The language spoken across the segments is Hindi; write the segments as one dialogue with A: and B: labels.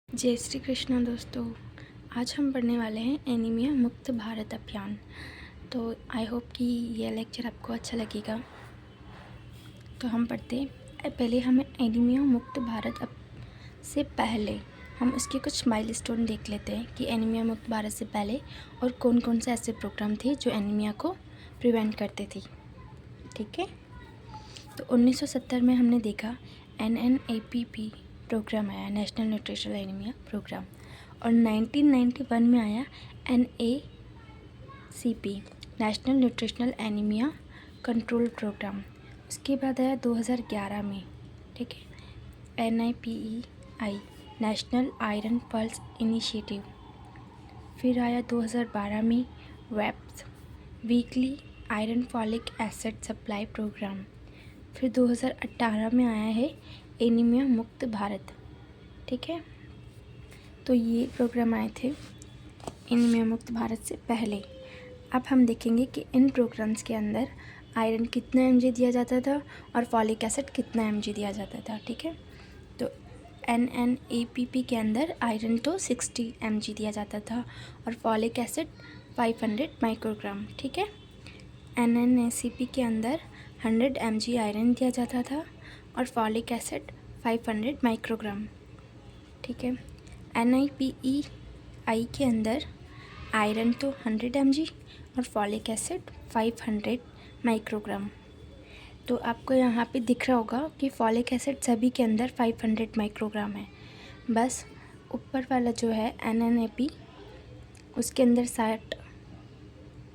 A: जय श्री कृष्णा दोस्तों। आज हम पढ़ने वाले हैं एनीमिया मुक्त भारत अभियान। तो आई होप कि यह लेक्चर आपको अच्छा लगेगा। तो हम पढ़ते हैं। पहले हमें एनीमिया मुक्त भारत से पहले हम उसके कुछ माइलस्टोन देख लेते हैं कि एनीमिया मुक्त भारत से पहले और कौन कौन से ऐसे प्रोग्राम थे जो एनीमिया को प्रिवेंट करते थे। ठीक है, तो 1970 में हमने देखा NNAPP प्रोग्राम आया, नेशनल न्यूट्रिशनल एनीमिया प्रोग्राम। और 1991 में आया NACP, national nutritional anaemia control programme. उसके बाद आया 2011 में, ठीक है, NIPEI, national iron pulse initiative. फिर आया 2012 में वेप्स, weekly iron folic acid supply programme. फिर 2018 में आया है एनीमिया मुक्त भारत। ठीक है, तो ये प्रोग्राम आए थे एनीमिया मुक्त भारत से पहले। अब हम देखेंगे कि इन प्रोग्राम्स के अंदर आयरन कितना mg दिया जाता था और फॉलिक एसिड कितना mg दिया जाता था। ठीक है, तो NNAPP के अंदर आयरन तो 60 mg दिया जाता था और फॉलिक एसिड 500 माइक्रोग्राम। ठीक है, NNACP के अंदर 100 mg आयरन दिया जाता था और फॉलिक एसिड 500 माइक्रोग्राम। ठीक है, NIPEI के अंदर आयरन तो 100 mg और फॉलिक एसिड 500 माइक्रोग्राम। तो आपको यहाँ पे दिख रहा होगा कि फॉलिक एसिड सभी के अंदर 500 माइक्रोग्राम है। बस ऊपर वाला जो है NNAP, उसके अंदर 60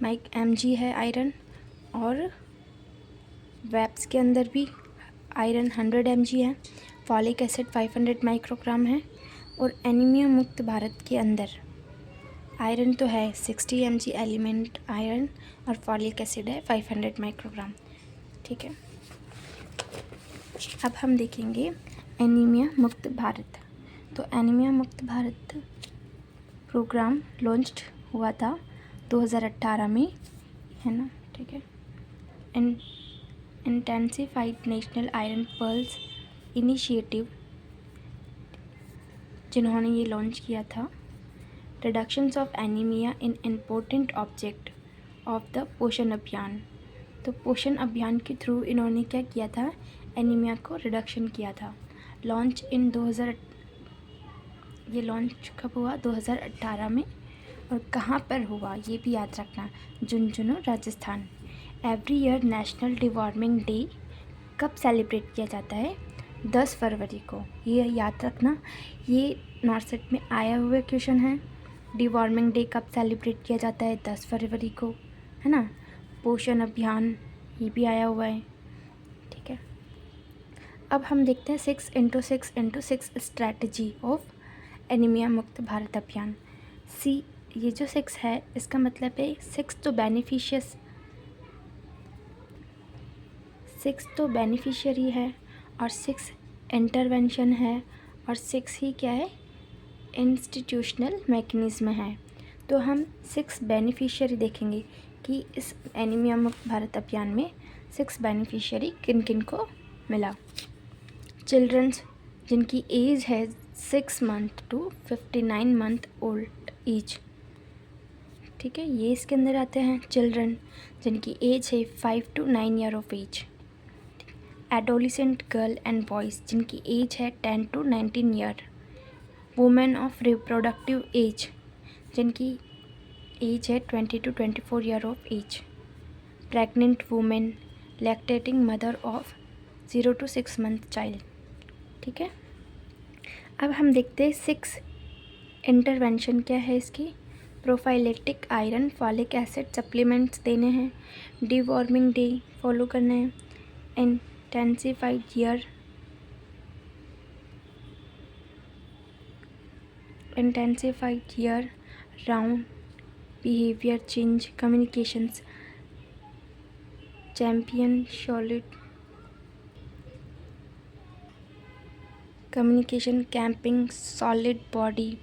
A: mg है आयरन, और वेप्स के अंदर भी आयरन 100 mg है, फॉलिक एसिड 500 माइक्रोग्राम है। और एनीमिया मुक्त भारत के अंदर आयरन तो है 60 mg एलिमेंट आयरन और फॉलिक एसिड है 500 माइक्रोग्राम। ठीक है, अब हम देखेंगे एनीमिया मुक्त भारत। तो एनीमिया मुक्त भारत प्रोग्राम लॉन्च हुआ था 2018 में, है ना। ठीक है, intensified national iron pulse initiative, जिन्होंने ये लॉन्च किया था। Reductions of anaemia in important object of the पोषण अभियान। तो पोषण अभियान के थ्रू इन्होंने क्या किया था, एनीमिया को रिडक्शन किया था। लॉन्च इन 2000, ये लॉन्च कब हुआ, 2018 में। और कहाँ पर हुआ ये भी याद रखना, Jhunjhunu Rajasthan. Every year national deworming day कब सेलिब्रेट किया जाता है, 10 फरवरी को। ये याद रखना, ये नॉर्सेट में आया हुआ क्वेश्चन है। डिवॉर्मिंग डे कब सेलिब्रेट किया जाता है, 10 फरवरी को, है ना। पोषण अभियान ये भी आया हुआ है। ठीक है, अब हम देखते हैं 6x6x6 स्ट्रैटेजी ऑफ एनीमिया मुक्त भारत अभियान। ये जो 6 है, इसका मतलब है 6 तो बेनिफिशियरी है और 6 इंटरवेंशन है और 6 ही क्या है, इंस्टीट्यूशनल मैकेनिज़्म है। तो हम 6 बेनिफिशियरी देखेंगे कि इस एनीमिया मुक्त भारत अभियान में 6 बेनिफिशियरी किन किन को मिला। चिल्ड्रंस जिनकी एज है 6 month to 59 month old age. ठीक है, ये इसके अंदर आते हैं। चिल्ड्रन जिनकी एज है 5 to 9 year of age. Adolescent girl and boys जिनकी एज है 10 to 19 year. Women of reproductive age जिनकी एज है 20 to 24 year of age. Pregnant women, lactating mother of 0 to 6 month child. ठीक है, अब हम देखते हैं 6 इंटरवेंशन क्या है इसकी। प्रोफाइलेटिक आयरन फॉलिक एसिड सप्लीमेंट्स देने हैं, डिवॉर्मिंग डे फॉलो करना है, intensified year round behaviour change, communications champion solid communication camping solid body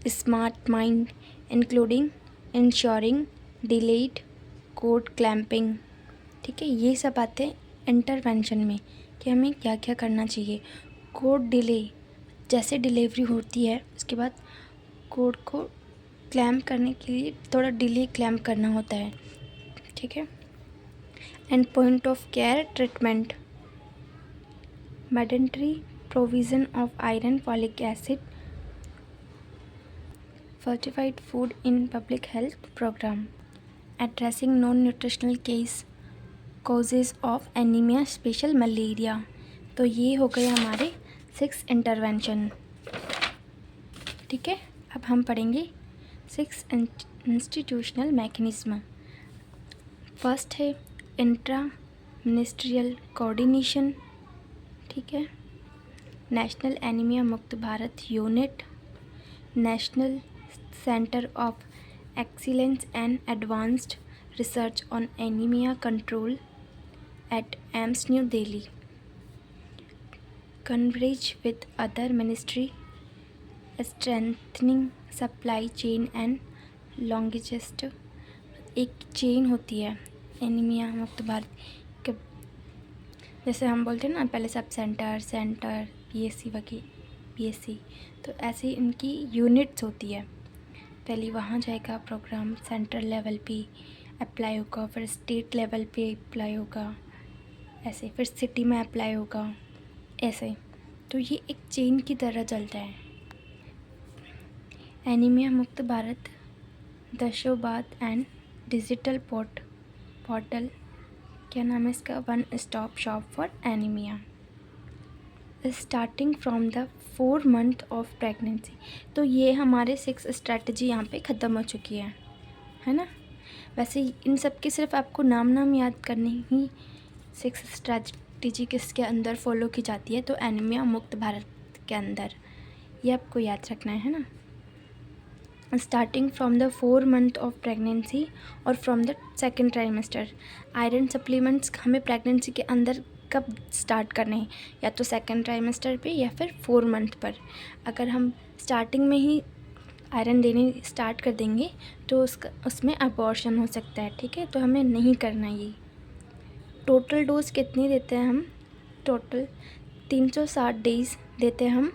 A: smart mind, including ensuring delayed code clamping. ठीक है, ये सब आते हैं इंटरवेंशन में कि हमें क्या क्या करना चाहिए। कोड डिले जैसे डिलीवरी होती है उसके बाद कोड को क्लेम करने के लिए थोड़ा डिले क्लेम करना होता है, ठीक है। And point of care treatment, mandatory provision of iron, folic acid, fortified food in public health program, addressing non-nutritional causes of anemia, special malaria। तो ये हो गए हमारे 6 इंटरवेंशन, ठीक है। अब हम पढ़ेंगे 6 इंस्टीट्यूशनल मैकेनिज्म। फर्स्ट है इंट्रा मिनिस्ट्रियल कोऑर्डिनेशन, ठीक है। नेशनल एनीमिया मुक्त Bharat unit, national Center of Excellence and Advanced Research on Anemia Control at AIIMS, New Delhi, coverage with other ministry, strengthening supply chain and longevity। एक चेन होती है एनीमिया मुक्त भारत, जैसे हम बोलते हैं ना पहले सब सेंटर पीएससी वगैरह पीएससी, तो ऐसे इनकी यूनिट्स होती है। पहले वहाँ जाएगा प्रोग्राम, सेंट्रल लेवल पे अप्लाई होगा, फिर स्टेट लेवल पे अप्लाई होगा, ऐसे फिर सिटी में अप्लाई होगा, ऐसे। तो ये एक चेन की तरह चलता है। एनीमिया मुक्त भारत दशोबाद एंड डिजिटल पोर्टल, क्या नाम है इसका, one stop shop for anaemia, starting from the 4 month of pregnancy. तो ये हमारे 6 स्ट्रैटेजी यहाँ पे ख़त्म हो चुकी है ना। वैसे इन सब के सिर्फ आपको नाम याद करने ही 6 स्ट्रैटेजी किसके अंदर फॉलो की जाती है, तो एनीमिया मुक्त भारत के अंदर, ये आपको याद रखना है ना। Starting from the 4 month of pregnancy और from the 2nd trimester। Iron supplements हमें प्रेगनेंसी के अंदर कब स्टार्ट करने हैं, या तो 2nd trimester पे या फिर 4 month पर। अगर हम स्टार्टिंग में ही आयरन देने स्टार्ट कर देंगे तो उसमें अबॉर्शन हो सकता है, ठीक है। तो हमें नहीं करना ये। टोटल डोज कितनी देते हैं हम, टोटल 360 डेज़ देते हैं हम।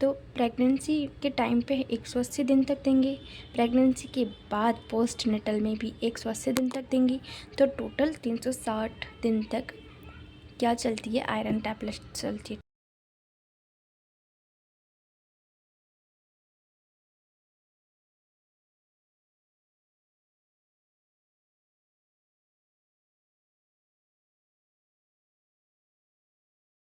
A: तो प्रेगनेंसी के टाइम पे 180 दिन तक देंगे, प्रेगनेंसी के बाद पोस्ट नेटल में भी 180 दिन तक देंगे। तो टोटल 360 दिन तक क्या चलती है, आयरन टैबलेट चलती है।